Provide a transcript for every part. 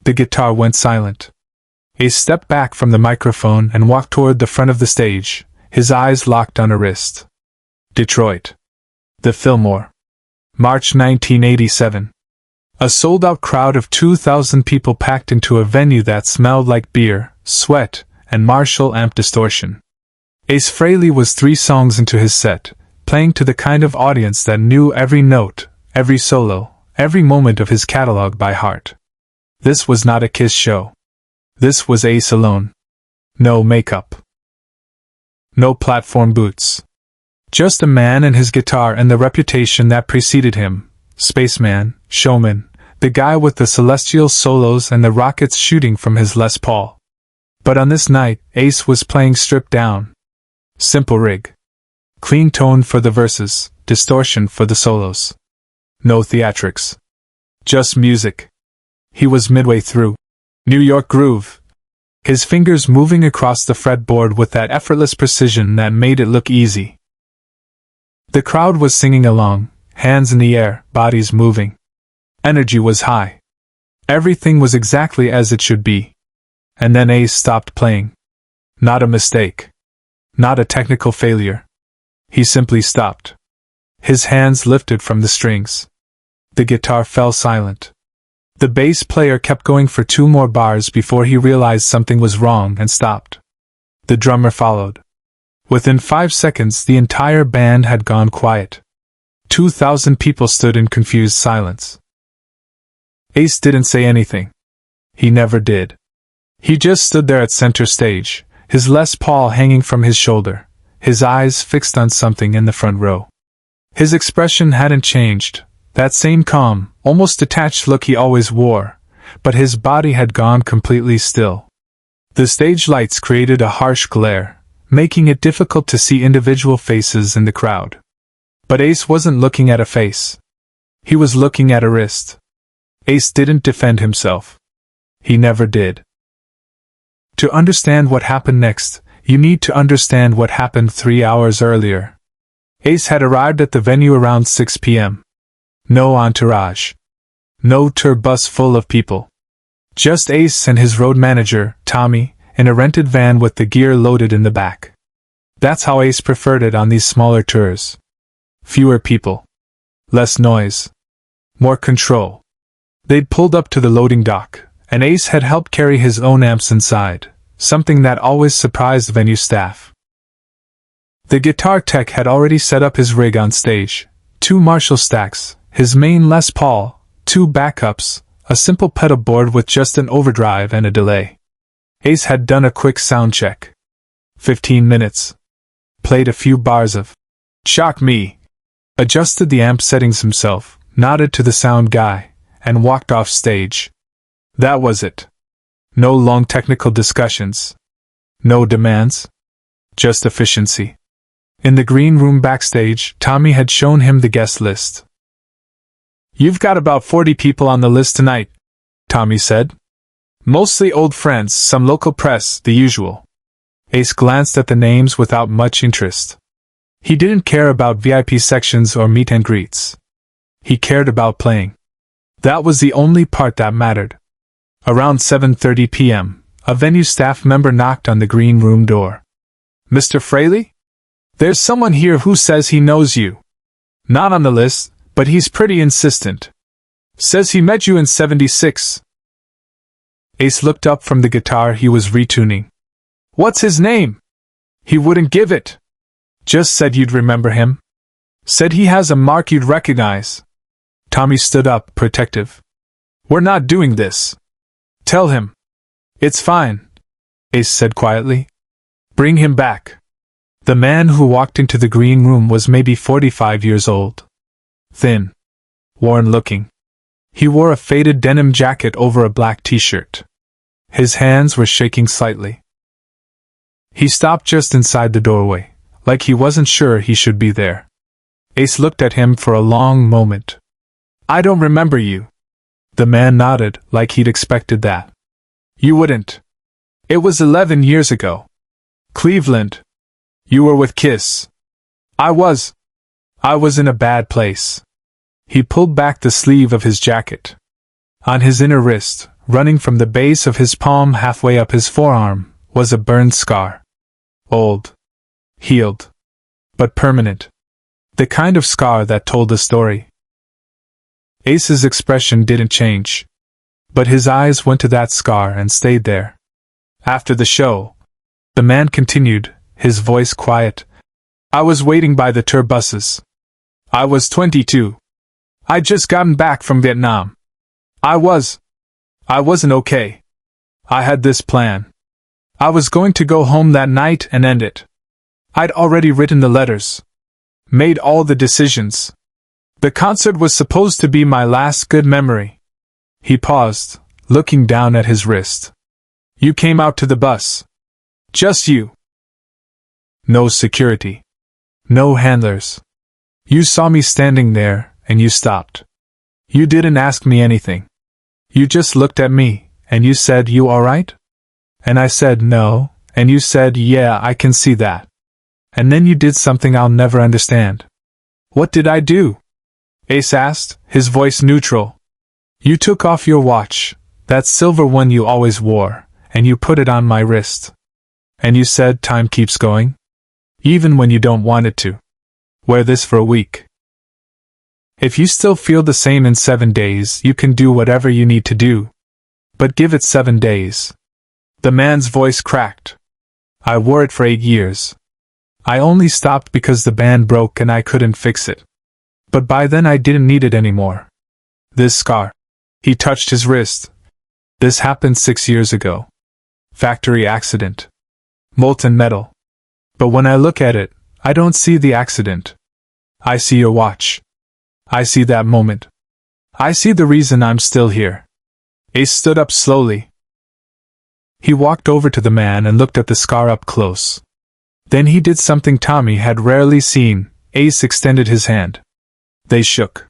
The guitar went silent. Ace stepped back from the microphone and walked toward the front of the stage, his eyes locked on a wrist. Detroit. The Fillmore. March 1987. A sold-out crowd of 2,000 people packed into a venue that smelled like beer, sweat, and Marshall amp distortion. Ace Frehley was 3 songs into his set, playing to the kind of audience that knew every note, every solo, every moment of his catalog by heart. This was not a Kiss show. This was Ace alone. No makeup. No platform boots. Just a man and his guitar and the reputation that preceded him. Spaceman, showman, the guy with the celestial solos and the rockets shooting from his Les Paul. But on this night, Ace was playing stripped down. Simple rig. Clean tone for the verses, distortion for the solos. No theatrics. Just music. He was midway through. New York groove. His fingers moving across the fretboard with that effortless precision that made it look easy. The crowd was singing along, hands in the air, bodies moving. Energy was high. Everything was exactly as it should be. And then Ace stopped playing. Not a mistake. Not a technical failure. He simply stopped. His hands lifted from the strings. The guitar fell silent. The bass player kept going for 2 more bars before he realized something was wrong and stopped. The drummer followed. Within 5 seconds, the entire band had gone quiet. 2,000 people stood in confused silence. Ace didn't say anything. He never did. He just stood there at center stage, his Les Paul hanging from his shoulder, his eyes fixed on something in the front row. His expression hadn't changed, that same calm, almost detached look he always wore, but his body had gone completely still. The stage lights created a harsh glare, making it difficult to see individual faces in the crowd. But Ace wasn't looking at a face. He was looking at a wrist. Ace didn't defend himself. He never did. To understand what happened next, you need to understand what happened 3 hours earlier. Ace had arrived at the venue around 6 p.m. No entourage. No tour bus full of people. Just Ace and his road manager, Tommy, in a rented van with the gear loaded in the back. That's how Ace preferred it on these smaller tours. Fewer people. Less noise. More control. They'd pulled up to the loading dock, and Ace had helped carry his own amps inside, something that always surprised venue staff. The guitar tech had already set up his rig on stage, 2 Marshall stacks, his main Les Paul, 2 backups, a simple pedal board with just an overdrive and a delay. Ace had done a quick sound check. 15 minutes. Played a few bars of Shock Me. Adjusted the amp settings himself, nodded to the sound guy, and walked off stage. That was it. No long technical discussions. No demands. Just efficiency. In the green room backstage, Tommy had shown him the guest list. "You've got about 40 people on the list tonight," Tommy said. "Mostly old friends, some local press, the usual." Ace glanced at the names without much interest. He didn't care about VIP sections or meet and greets. He cared about playing. That was the only part that mattered. Around 7:30 p.m., a venue staff member knocked on the green room door. "Mr. Frehley? There's someone here who says he knows you. Not on the list, but he's pretty insistent. Says he met you in 76. Ace looked up from the guitar he was retuning. "What's his name?" "He wouldn't give it. Just said you'd remember him. Said he has a mark you'd recognize." Tommy stood up, protective. "We're not doing this. Tell him." "It's fine," Ace said quietly. "Bring him back." The man who walked into the green room was maybe 45 years old. Thin. Worn-looking. He wore a faded denim jacket over a black t-shirt. His hands were shaking slightly. He stopped just inside the doorway, like he wasn't sure he should be there. Ace looked at him for a long moment. "I don't remember you." The man nodded, like he'd expected that. "You wouldn't. It was 11 years ago. Cleveland. You were with Kiss." I was in a bad place." He pulled back the sleeve of his jacket. On his inner wrist, running from the base of his palm halfway up his forearm, was a burned scar. Old. Healed. But permanent. The kind of scar that told a story. Ace's expression didn't change. But his eyes went to that scar and stayed there. After the show, the man continued, his voice quiet. I was waiting by the tour buses. I was 22. I'd just gotten back from Vietnam. I wasn't okay. I had this plan. I was going to go home that night and end it. I'd already written the letters. Made all the decisions. The concert was supposed to be my last good memory. He paused, looking down at his wrist. You came out to the bus. Just you. No security. No handlers. You saw me standing there, and you stopped. You didn't ask me anything. You just looked at me, and you said, "You alright?" And I said, "No," and you said, "Yeah, I can see that." And then you did something I'll never understand. What did I do? Ace asked, his voice neutral. You took off your watch, that silver one you always wore, and you put it on my wrist. And you said, "Time keeps going. Even when you don't want it to. Wear this for a week. If you still feel the same in 7 days, you can do whatever you need to do. But give it 7 days. The man's voice cracked. I wore it for 8 years. I only stopped because the band broke and I couldn't fix it. But by then I didn't need it anymore. This scar. He touched his wrist. This happened 6 years ago. Factory accident. Molten metal. But when I look at it, I don't see the accident. I see your watch. I see that moment. I see the reason I'm still here. Ace stood up slowly. He walked over to the man and looked at the scar up close. Then he did something Tommy had rarely seen. Ace extended his hand. They shook.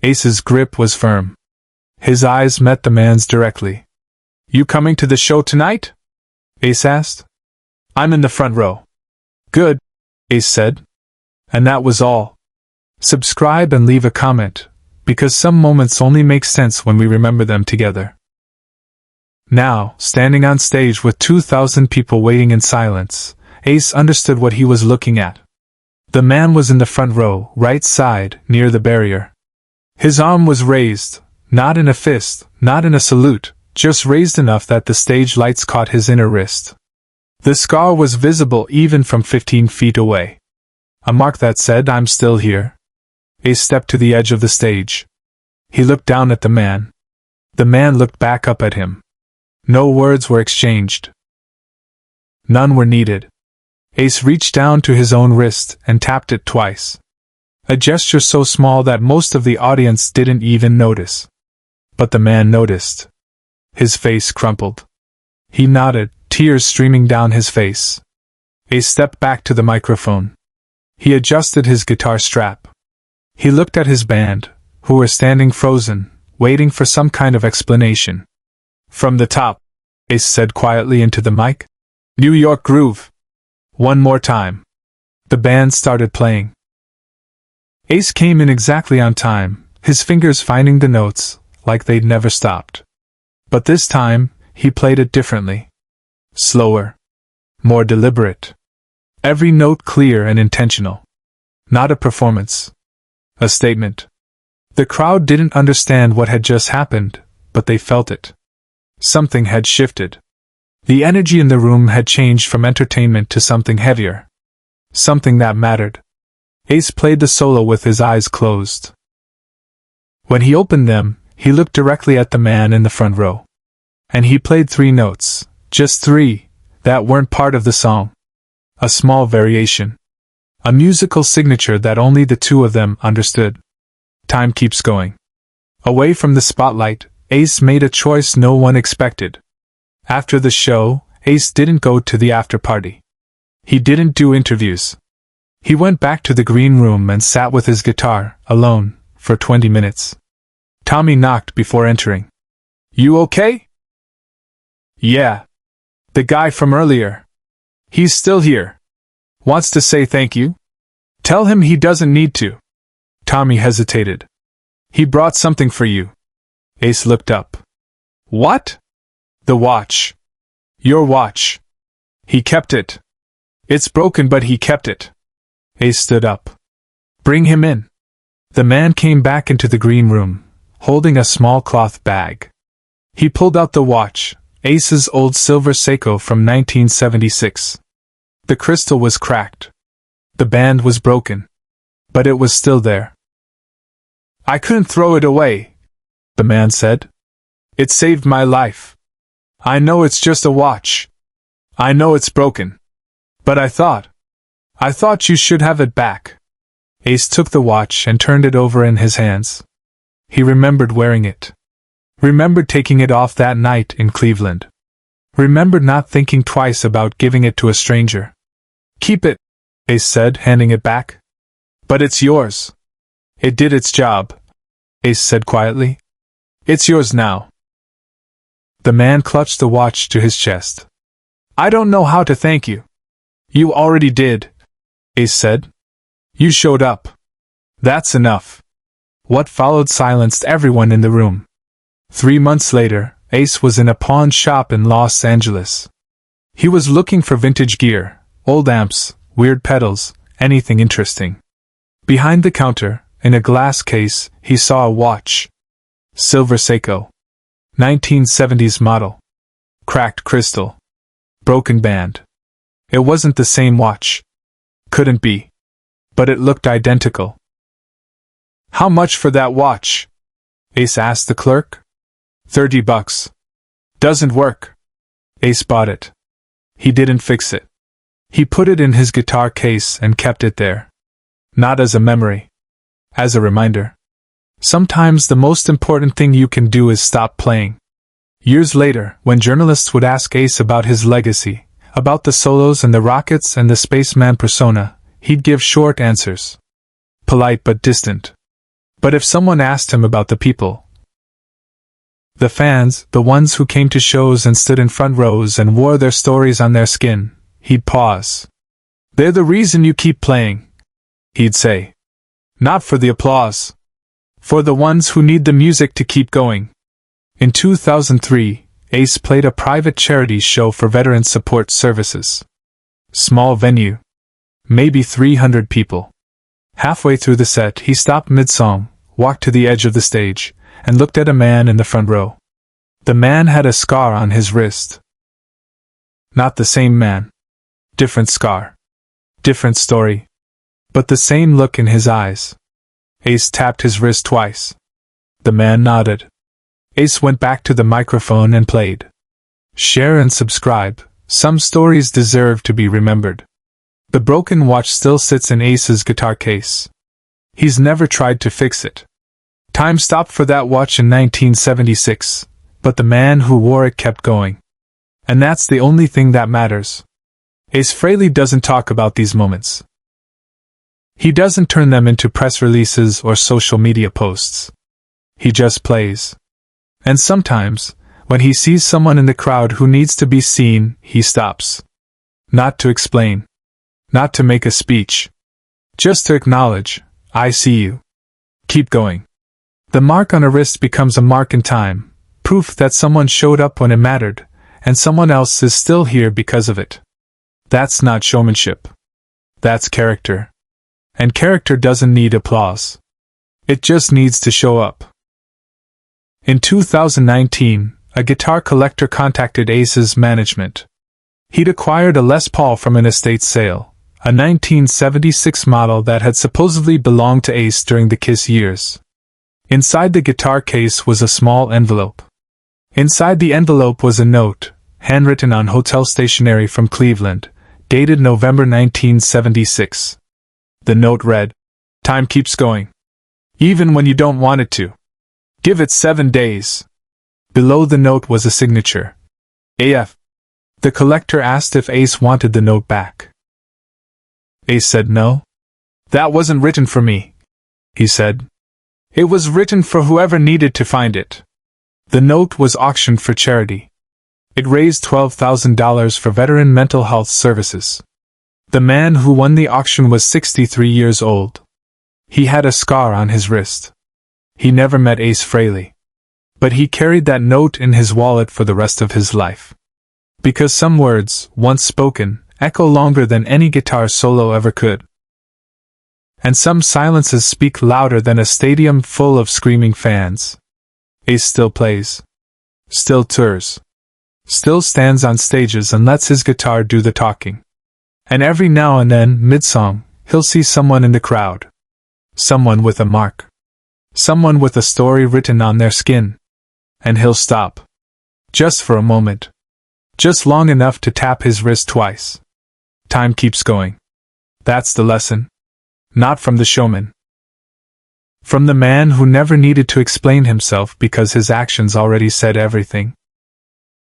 Ace's grip was firm. His eyes met the man's directly. You coming to the show tonight? Ace asked. I'm in the front row. Good, Ace said. And that was all. Subscribe and leave a comment, because some moments only make sense when we remember them together. Now, standing on stage with 2,000 people waiting in silence, Ace understood what he was looking at. The man was in the front row, right side, near the barrier. His arm was raised, not in a fist, not in a salute, just raised enough that the stage lights caught his inner wrist. The scar was visible even from 15 feet away. A mark that said, I'm still here. Ace stepped to the edge of the stage. He looked down at the man. The man looked back up at him. No words were exchanged. None were needed. Ace reached down to his own wrist and tapped it twice. A gesture so small that most of the audience didn't even notice. But the man noticed. His face crumpled. He nodded, tears streaming down his face. Ace stepped back to the microphone. He adjusted his guitar strap. He looked at his band, who were standing frozen, waiting for some kind of explanation. From the top, Ace said quietly into the mic. New York Groove. One more time. The band started playing. Ace came in exactly on time, his fingers finding the notes, like they'd never stopped. But this time, he played it differently. Slower. More deliberate. Every note clear and intentional. Not a performance. A statement. The crowd didn't understand what had just happened, but they felt it. Something had shifted. The energy in the room had changed from entertainment to something heavier. Something that mattered. Ace played the solo with his eyes closed. When he opened them, he looked directly at the man in the front row. And he played 3 notes, just 3, that weren't part of the song. A small variation. A musical signature that only the two of them understood. Time keeps going. Away from the spotlight, Ace made a choice no one expected. After the show, Ace didn't go to the after party. He didn't do interviews. He went back to the green room and sat with his guitar, alone, for 20 minutes. Tommy knocked before entering. You okay? Yeah. The guy from earlier. He's still here. Wants to say thank you? Tell him he doesn't need to. Tommy hesitated. He brought something for you. Ace looked up. What? The watch. Your watch. He kept it. It's broken, but he kept it. Ace stood up. Bring him in. The man came back into the green room, holding a small cloth bag. He pulled out the watch, Ace's old silver Seiko from 1976. The crystal was cracked. The band was broken. But it was still there. I couldn't throw it away, the man said. It saved my life. I know it's just a watch. I know it's broken. But I thought you should have it back. Ace took the watch and turned it over in his hands. He remembered wearing it. Remembered taking it off that night in Cleveland. Remembered not thinking twice about giving it to a stranger. Keep it, Ace said, handing it back. But it's yours. It did its job, Ace said quietly. It's yours now. The man clutched the watch to his chest. I don't know how to thank you. You already did, Ace said. You showed up. That's enough. What followed silenced everyone in the room. 3 months later, Ace was in a pawn shop in Los Angeles. He was looking for vintage gear, old amps, weird pedals, anything interesting. Behind the counter, in a glass case, he saw a watch. Silver Seiko. 1970s model. Cracked crystal. Broken band. It wasn't the same watch. Couldn't be. But it looked identical. How much for that watch? Ace asked the clerk. $30. Doesn't work. Ace bought it. He didn't fix it. He put it in his guitar case and kept it there. Not as a memory. As a reminder. Sometimes the most important thing you can do is stop playing. Years later, when journalists would ask Ace about his legacy, about the solos and the rockets and the spaceman persona, he'd give short answers. Polite but distant. But if someone asked him about the people, the fans, the ones who came to shows and stood in front rows and wore their stories on their skin, he'd pause. They're the reason you keep playing, he'd say. Not for the applause. For the ones who need the music to keep going. In 2003, Ace played a private charity show for Veteran Support Services. Small venue. Maybe 300 people. Halfway through the set, he stopped mid-song, walked to the edge of the stage, and looked at a man in the front row. The man had a scar on his wrist. Not the same man. Different scar. Different story. But the same look in his eyes. Ace tapped his wrist twice. The man nodded. Ace went back to the microphone and played. Share and subscribe. Some stories deserve to be remembered. The broken watch still sits in Ace's guitar case. He's never tried to fix it. Time stopped for that watch in 1976, but the man who wore it kept going. And that's the only thing that matters. Ace Frehley doesn't talk about these moments. He doesn't turn them into press releases or social media posts. He just plays. And sometimes, when he sees someone in the crowd who needs to be seen, he stops. Not to explain. Not to make a speech. Just to acknowledge, I see you. Keep going. The mark on a wrist becomes a mark in time, proof that someone showed up when it mattered, and someone else is still here because of it. That's not showmanship. That's character. And character doesn't need applause. It just needs to show up. In 2019, a guitar collector contacted Ace's management. He'd acquired a Les Paul from an estate sale, a 1976 model that had supposedly belonged to Ace during the Kiss years. Inside the guitar case was a small envelope. Inside the envelope was a note, handwritten on hotel stationery from Cleveland, dated November 1976. The note read, "Time keeps going. Even when you don't want it to. Give it 7 days." Below the note was a signature. AF. The collector asked if Ace wanted the note back. Ace said no. "That wasn't written for me," he said. "It was written for whoever needed to find it." The note was auctioned for charity. It raised $12,000 for veteran mental health services. The man who won the auction was 63 years old. He had a scar on his wrist. He never met Ace Frehley. But he carried that note in his wallet for the rest of his life. Because some words, once spoken, echo longer than any guitar solo ever could. And some silences speak louder than a stadium full of screaming fans. Ace still plays. Still tours. Still stands on stages and lets his guitar do the talking. And every now and then, mid-song, he'll see someone in the crowd. Someone with a mark. Someone with a story written on their skin. And he'll stop. Just for a moment. Just long enough to tap his wrist twice. Time keeps going. That's the lesson. Not from the showman. From the man who never needed to explain himself because his actions already said everything.